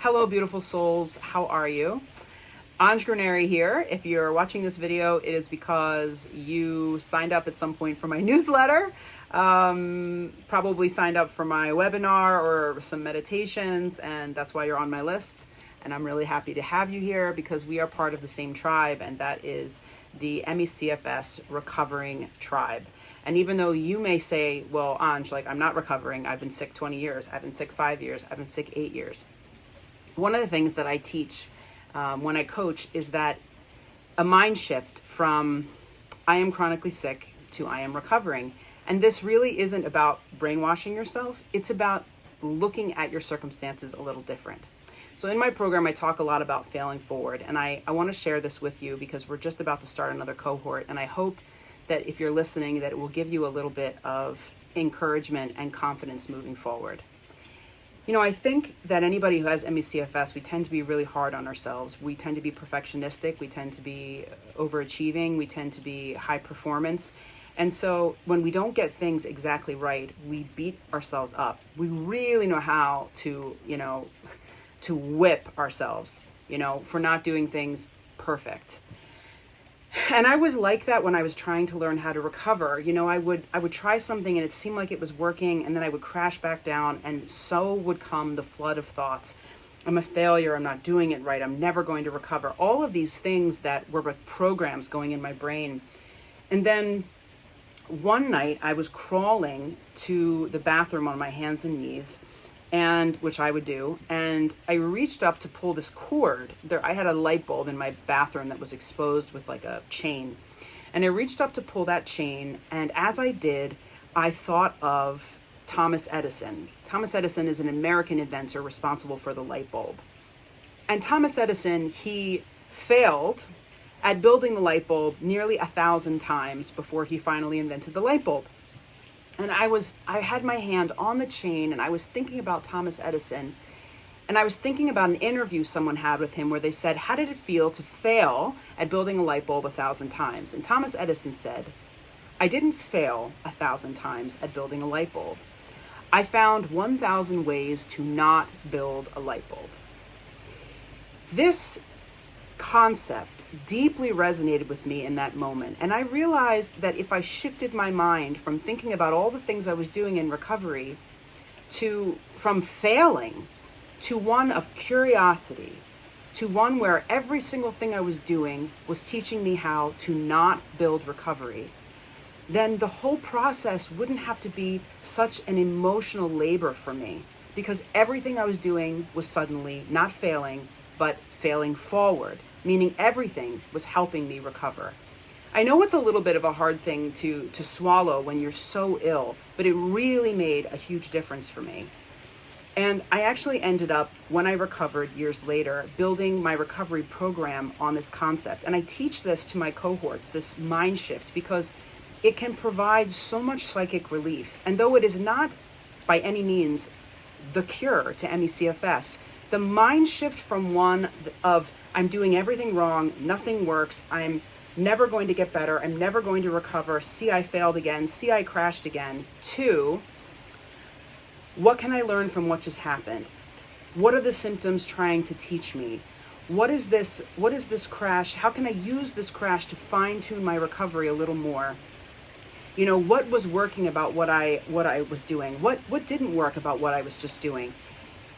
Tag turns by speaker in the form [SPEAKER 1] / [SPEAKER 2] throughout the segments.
[SPEAKER 1] Hello, beautiful souls. How are you? Anj Granary here. If you're watching this video, it is because you signed up at some point for my newsletter, probably signed up for my webinar or some meditations, and that's why you're on my list. And I'm really happy to have you here because we are part of the same tribe, and that is the MECFS Recovering Tribe. And even though you may say, well, Anj, like, I'm not recovering. I've been sick 20 years. I've been sick 5 years. I've been sick 8 years. One of the things that I teach when I coach is that a mind shift from I am chronically sick to I am recovering. And this really isn't about brainwashing yourself. It's about looking at your circumstances a little different. So in my program, I talk a lot about failing forward. And I want to share this with you because we're just about to start another cohort. And I hope that if you're listening, that it will give you a little bit of encouragement and confidence moving forward. You know, I think that anybody who has MECFS, we tend to be really hard on ourselves. We tend to be perfectionistic. We tend to be overachieving. We tend to be high performance. And so when we don't get things exactly right, we beat ourselves up. We really know how to, to whip ourselves, for not doing things perfect. And I was like that when I was trying to learn how to recover. I would try something and it seemed like it was working, and then I would crash back down, and so would come the flood of thoughts. I'm a failure, I'm not doing it right, I'm never going to recover. All of these things that were programs going in my brain. And then one night I was crawling to the bathroom on my hands and knees, and which I would do, and I reached up to pull this cord. I had a light bulb in my bathroom that was exposed with like a chain, and I reached up to pull that chain, and as I did, I thought of Thomas Edison. Thomas Edison is an American inventor responsible for the light bulb. And Thomas Edison, he failed at building the light bulb nearly 1,000 times before he finally invented the light bulb. And I had my hand on the chain, and I was thinking about Thomas Edison, and I was thinking about an interview someone had with him where they said, how did it feel to fail at building a light bulb 1,000 times? And Thomas Edison said, I didn't fail 1,000 times at building a light bulb. I found 1,000 ways to not build a light bulb. This concept deeply resonated with me in that moment. And I realized that if I shifted my mind from thinking about all the things I was doing in recovery from failing to one of curiosity, to one where every single thing I was doing was teaching me how to not build recovery, then the whole process wouldn't have to be such an emotional labor for me, because everything I was doing was suddenly not failing, but failing forward, meaning everything was helping me recover. I know it's a little bit of a hard thing to swallow when you're so ill, but it really made a huge difference for me. And I actually ended up, when I recovered years later, building my recovery program on this concept. And I teach this to my cohorts, this mind shift, because it can provide so much psychic relief. And though it is not by any means the cure to MECFS, the mind shift from one of I'm doing everything wrong, nothing works, I'm never going to get better, I'm never going to recover, see I failed again, see I crashed again, to what can I learn from what just happened? What are the symptoms trying to teach me? What is this crash? How can I use this crash to fine tune my recovery a little more? What was working about what I was doing? What didn't work about what I was just doing?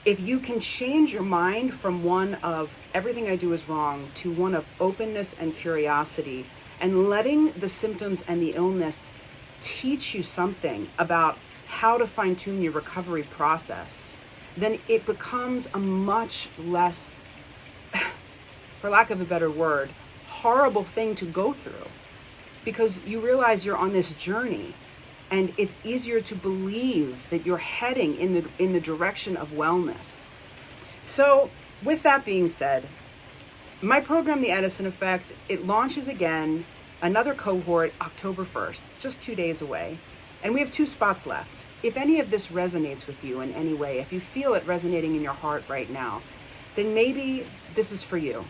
[SPEAKER 1] If you can change your mind from one of everything I do is wrong to one of openness and curiosity, and letting the symptoms and the illness teach you something about how to fine tune your recovery process, then it becomes a much less, for lack of a better word, horrible thing to go through, because you realize you're on this journey. And it's easier to believe that you're heading in the direction of wellness. So with that being said, my program, The Edison Effect, it launches again, another cohort, October 1st. It's just 2 days away. And we have 2 spots left. If any of this resonates with you in any way, if you feel it resonating in your heart right now, then maybe this is for you.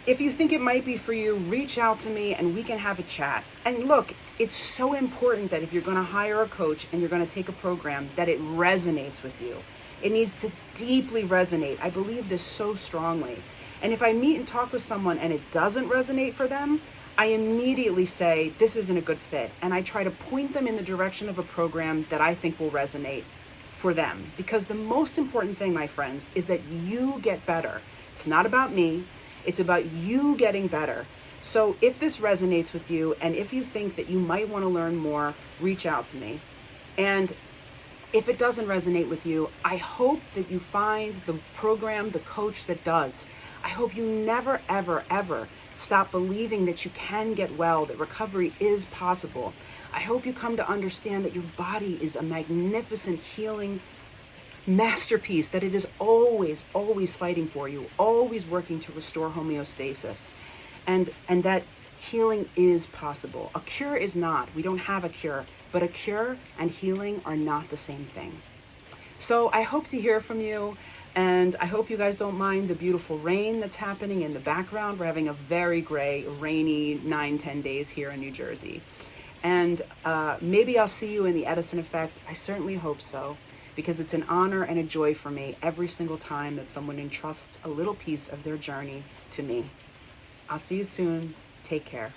[SPEAKER 1] If you think it might be for you, reach out to me and we can have a chat. And look, it's so important that if you're going to hire a coach and you're going to take a program, that it resonates with you. It needs to deeply resonate. I believe this so strongly. And if I meet and talk with someone and it doesn't resonate for them, I immediately say, this isn't a good fit. And I try to point them in the direction of a program that I think will resonate for them. Because the most important thing, my friends, is that you get better. It's not about me. It's about you getting better. So if this resonates with you, and if you think that you might want to learn more, reach out to me. And if it doesn't resonate with you, I hope that you find the program, the coach that does. I hope you never, ever, ever stop believing that you can get well, that recovery is possible. I hope you come to understand that your body is a magnificent healing masterpiece, that it is always, always fighting for you, always working to restore homeostasis, and that healing is possible. A cure is not. We don't have a cure, but a cure and healing are not the same thing. So I hope to hear from you, and I hope you guys don't mind the beautiful rain that's happening in the background. We're having a very gray, rainy 9-10 days here in New Jersey. And maybe I'll see you in the Edison Effect. I certainly hope so, because it's an honor and a joy for me every single time that someone entrusts a little piece of their journey to me. I'll see you soon. Take care.